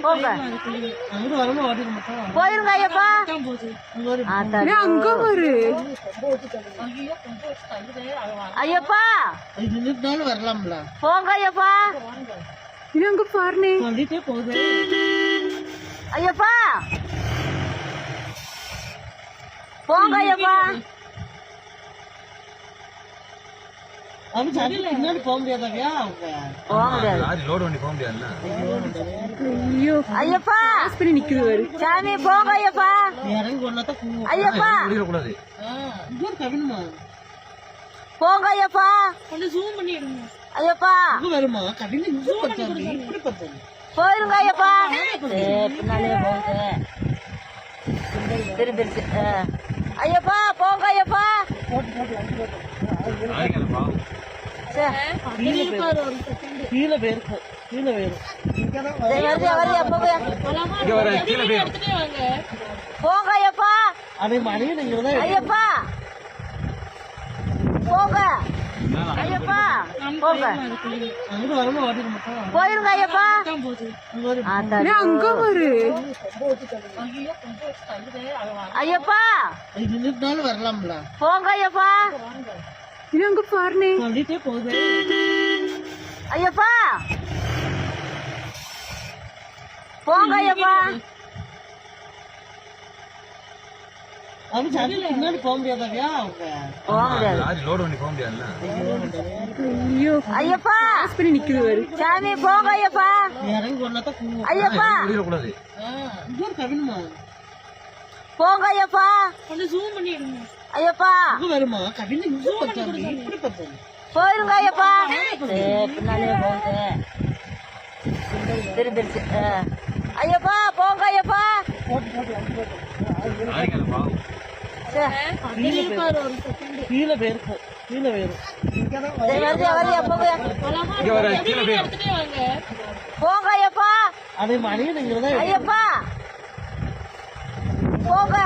போங்க போயிருங்க ஐயப்பா. அங்க பாரு ஐயப்பா வரலாம்ல. போங்க ஐயப்பா. இது அங்க பாருனே ஐயப்பா போங்க ஐயப்பா. பின்னாடி போக முடியாதாங்க போக முடியாது. ஐயோ ஐயப்பா பண்ணி நிக்குது பாரு சாமி போங்க ஐயப்பா. இறங்கி ஒன்னாதான் ஐயப்பா கவினுமா போங்க ஐயப்பா. ஐயப்பா வருமா கவின் இப்படி பார்த்தேன் போயிருங்க ஐயப்பா. பின்னாலே போகுது திரும்பிருச்சு. ஐயப்பா போங்க ஐயப்பா. கீழே போயிருக்கும் கீழே போயிரும் போங்க ஐயப்பா. அதே மணியை நீங்க ஐயப்பா போங்க ஐயப்பா. போங்க அங்க வரமா ஓட்டிக்க மாட்டோம் போயிருங்க ஐயப்பா. அங்க பாரு ஐயப்பா நின்றுனாலும் வரலாம்ல. போங்க ஐயப்பா. இது அங்க பாருனே சொல்லிட்டே போகுது ஐயப்பா போங்க ஐயப்பா. பின்னாடி போக முடியாதாங்க போக முடியாது. ஐயோ ஐயப்பா பண்ணி நிக்குது பாரு சாமி போங்க ஐயப்பா. இறங்கி ஒன்னாதான் ஐயப்பா கவினுமா போங்க ஐயப்பா. ஐயப்பா வருமா கவின் இப்படி பார்த்தேன் போயிருங்க ஐயப்பா. பின்னாலே போகுது திரும்பிருச்சு. ஐயப்பா போங்க ஐயப்பா. கீழே போயிருக்கும் கீழே போயிரும் போங்க ஐயப்பா. அதே மணியை நீங்க ஐயப்பா போங்க.